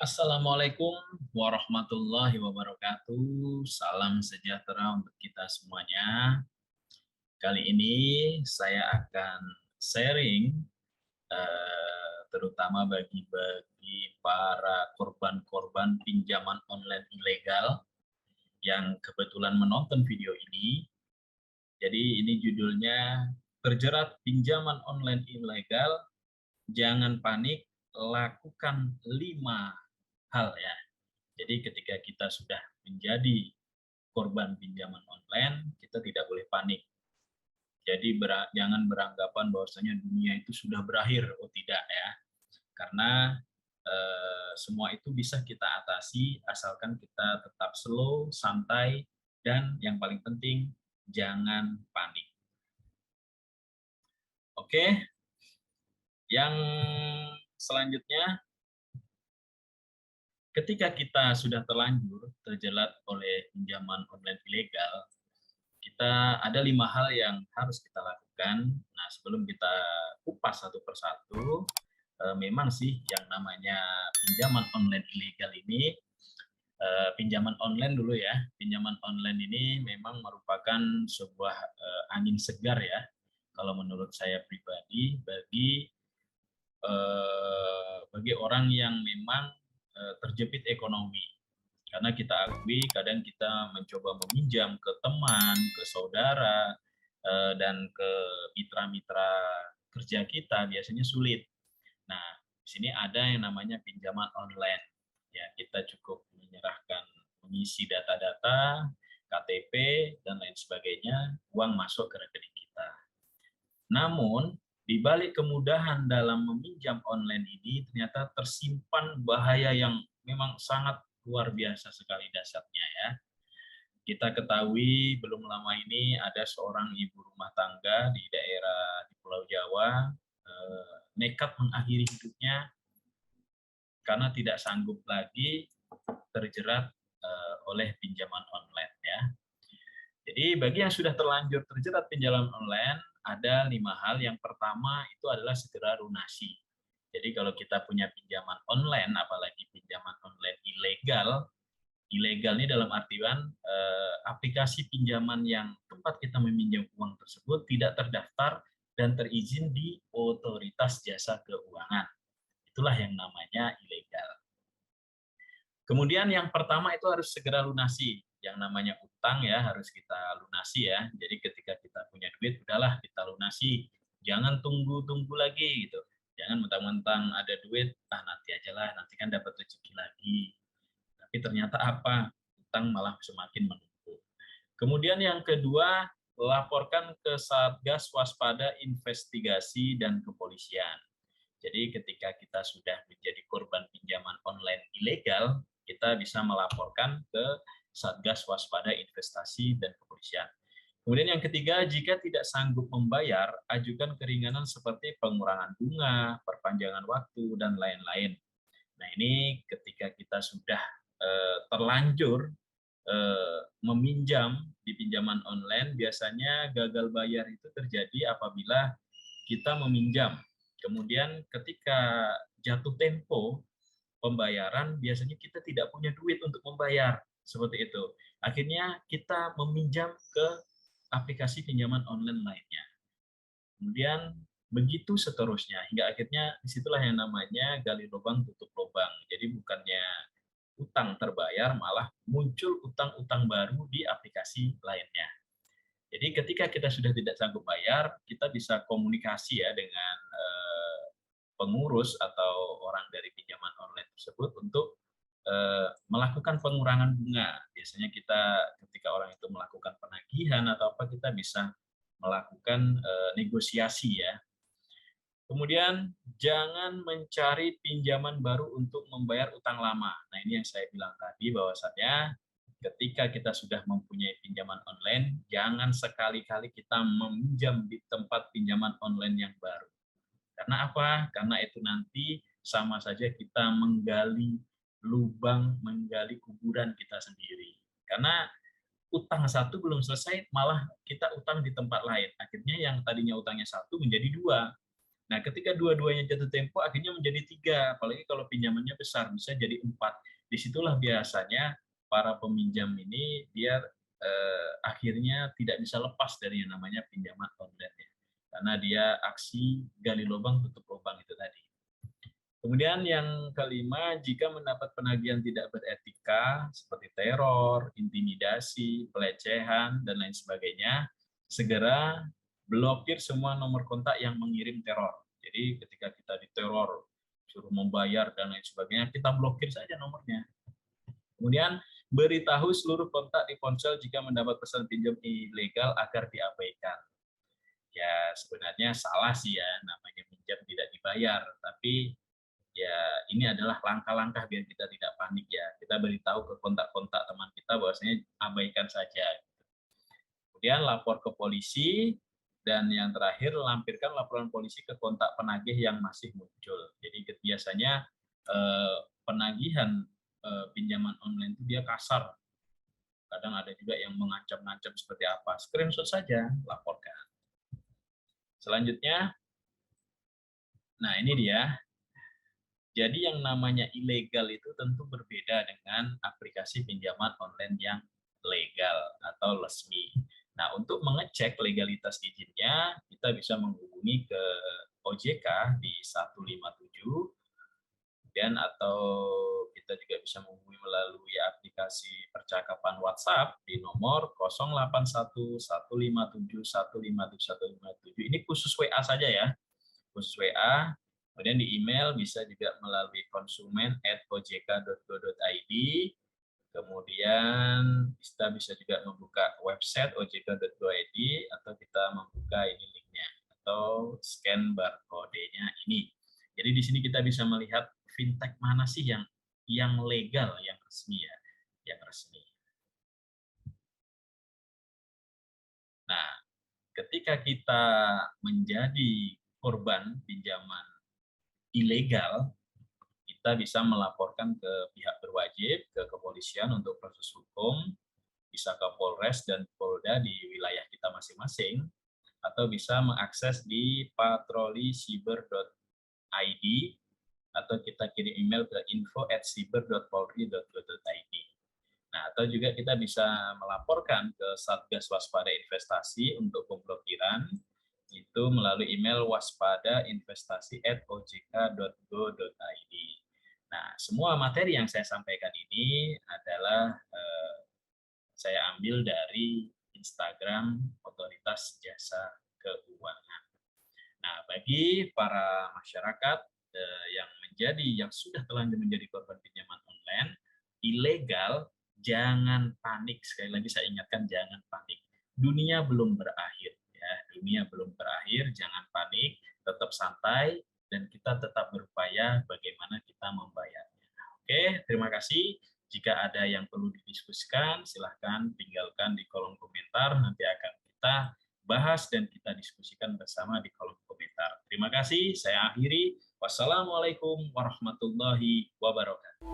Assalamualaikum warahmatullahi wabarakatuh. Salam sejahtera untuk kita semuanya. Kali ini saya akan sharing, terutama bagi para korban-korban pinjaman online ilegal yang kebetulan menonton video ini. Jadi ini judulnya Terjerat Pinjaman Online Ilegal, Jangan Panik, Lakukan 5 hal ya. Jadi ketika kita sudah menjadi korban pinjaman online, kita tidak boleh panik. Jadi jangan beranggapan bahwasanya dunia itu sudah berakhir. Oh tidak ya. Karena semua itu bisa kita atasi asalkan kita tetap slow, santai, dan yang paling penting jangan panik. Oke. Yang selanjutnya, ketika kita sudah terlanjur terjerat oleh pinjaman online ilegal, kita ada 5 hal yang harus kita lakukan. Nah, sebelum kita kupas satu persatu, memang sih yang namanya pinjaman online ilegal ini, pinjaman online dulu ya. Pinjaman online ini memang merupakan sebuah angin segar ya, kalau menurut saya pribadi, bagi orang yang memang terjepit ekonomi. Karena kita akui kadang kita mencoba meminjam ke teman, ke saudara, dan ke mitra-mitra kerja kita biasanya sulit. Nah, di sini ada yang namanya pinjaman online. Ya, kita cukup menyerahkan, mengisi data-data, KTP, dan lain sebagainya, uang masuk ke rekening kita. Namun, di balik kemudahan dalam meminjam online ini, ternyata tersimpan bahaya yang memang sangat luar biasa sekali dahsyatnya ya. Kita ketahui belum lama ini ada seorang ibu rumah tangga di daerah di Pulau Jawa nekat mengakhiri hidupnya karena tidak sanggup lagi terjerat oleh pinjaman online ya. Jadi bagi yang sudah terlanjur terjerat pinjaman online, ada 5 hal. Yang pertama itu adalah segera lunasi. Jadi kalau kita punya pinjaman online, apalagi pinjaman online ilegal, ilegal ini dalam artian aplikasi pinjaman yang tempat kita meminjam uang tersebut tidak terdaftar dan terizin di otoritas jasa keuangan. Itulah yang namanya ilegal. Kemudian yang pertama itu harus segera lunasi. Yang namanya utang ya harus kita lunasi ya. Jadi ketika kita punya duit, udahlah kita lunasi. Jangan tunggu-tunggu lagi gitu. Jangan mentang-mentang ada duit, nanti aja lah, nanti kan dapat rezeki lagi. Tapi ternyata apa? Utang malah semakin menumpuk. Kemudian yang kedua, laporkan ke Satgas Waspada Investigasi dan Kepolisian. Jadi ketika kita sudah menjadi korban pinjaman online ilegal, kita bisa melaporkan ke Satgas Waspada Investasi dan Kepolisian. Kemudian yang ketiga, jika tidak sanggup membayar, ajukan keringanan seperti pengurangan bunga, perpanjangan waktu, dan lain-lain. Nah ini ketika kita sudah terlanjur meminjam di pinjaman online, biasanya gagal bayar itu terjadi apabila kita meminjam. Kemudian ketika jatuh tempo pembayaran, biasanya kita tidak punya duit untuk membayar, seperti itu. Akhirnya kita meminjam ke aplikasi pinjaman online lainnya. Kemudian begitu seterusnya, hingga akhirnya disitulah yang namanya gali lubang tutup lubang. Jadi bukannya utang terbayar, malah muncul utang-utang baru di aplikasi lainnya. Jadi ketika kita sudah tidak sanggup bayar, kita bisa komunikasi ya dengan pengurus atau orang dari pinjaman online tersebut untuk melakukan pengurangan bunga. Biasanya kita ketika orang itu melakukan penagihan atau apa, kita bisa melakukan negosiasi ya. Kemudian jangan mencari pinjaman baru untuk membayar utang lama. Nah ini yang saya bilang tadi, bahwasannya ketika kita sudah mempunyai pinjaman online, jangan sekali-kali kita meminjam di tempat pinjaman online yang baru. Karena apa? Karena itu nanti sama saja kita menggali lubang, menggali kuburan kita sendiri. Karena utang satu belum selesai, malah kita utang di tempat lain. Akhirnya yang tadinya utangnya satu menjadi dua. Nah, ketika dua-duanya jatuh tempo, akhirnya menjadi 3, apalagi kalau pinjamannya besar, bisa jadi 4. Disitulah biasanya para peminjam ini dia akhirnya tidak bisa lepas dari yang namanya pinjaman online ya. Karena dia aksi gali lubang tutup lubang itu tadi. Kemudian yang kelima, jika mendapat penagihan tidak beretika seperti teror, intimidasi, pelecehan, dan lain sebagainya, segera blokir semua nomor kontak yang mengirim teror. Jadi ketika kita diteror, suruh membayar dan lain sebagainya, kita blokir saja nomornya. Kemudian beritahu seluruh kontak di ponsel jika mendapat pesan pinjam ilegal agar diabaikan. Ya sebenarnya salah sih ya, namanya pinjam tidak dibayar, tapi ya ini adalah langkah-langkah biar kita tidak panik ya. Kita beritahu ke kontak-kontak teman kita bahwasanya abaikan saja. Kemudian lapor ke polisi, dan yang terakhir lampirkan laporan polisi ke kontak penagih yang masih muncul. Jadi biasanya penagihan pinjaman online itu dia kasar. Kadang ada juga yang mengancam-ngancam seperti apa. Screenshot saja, laporkan. Selanjutnya, nah ini dia. Jadi yang namanya ilegal itu tentu berbeda dengan aplikasi pinjaman online yang legal atau resmi. Nah, untuk mengecek legalitas izinnya, kita bisa menghubungi ke OJK di 157, dan atau kita juga bisa menghubungi melalui aplikasi percakapan WhatsApp di nomor 081157157157. Ini khusus WA saja ya, khusus WA. Kemudian di email bisa juga melalui konsumen@ojk.go.id. Kemudian kita bisa juga membuka website ojk.go.id, atau kita membuka ini linknya atau scan barcode-nya ini. Jadi di sini kita bisa melihat fintech mana sih yang legal, yang resmi ya, yang resmi. Nah, ketika kita menjadi korban pinjaman ilegal, kita bisa melaporkan ke pihak berwajib, ke kepolisian untuk proses hukum, bisa ke Polres dan Polda di wilayah kita masing-masing, atau bisa mengakses di patrolisiber.id, atau kita kirim email ke info@siber.polri.go.id. Nah, atau juga kita bisa melaporkan ke Satgas Waspada Investasi untuk pemblokiran, itu melalui email waspadainvestasi@ojk.go.id. Nah, semua materi yang saya sampaikan ini adalah saya ambil dari Instagram Otoritas Jasa Keuangan. Nah, bagi para masyarakat yang sudah telanjur menjadi korban pinjaman online ilegal, jangan panik. Sekali lagi saya ingatkan, jangan panik. Dunia belum berakhir. Dunia belum berakhir, jangan panik, tetap santai, dan kita tetap berupaya bagaimana kita membayarnya. Oke, terima kasih. Jika ada yang perlu didiskusikan, silahkan tinggalkan di kolom komentar, nanti akan kita bahas dan kita diskusikan bersama di kolom komentar. Terima kasih, saya akhiri. Wassalamualaikum warahmatullahi wabarakatuh.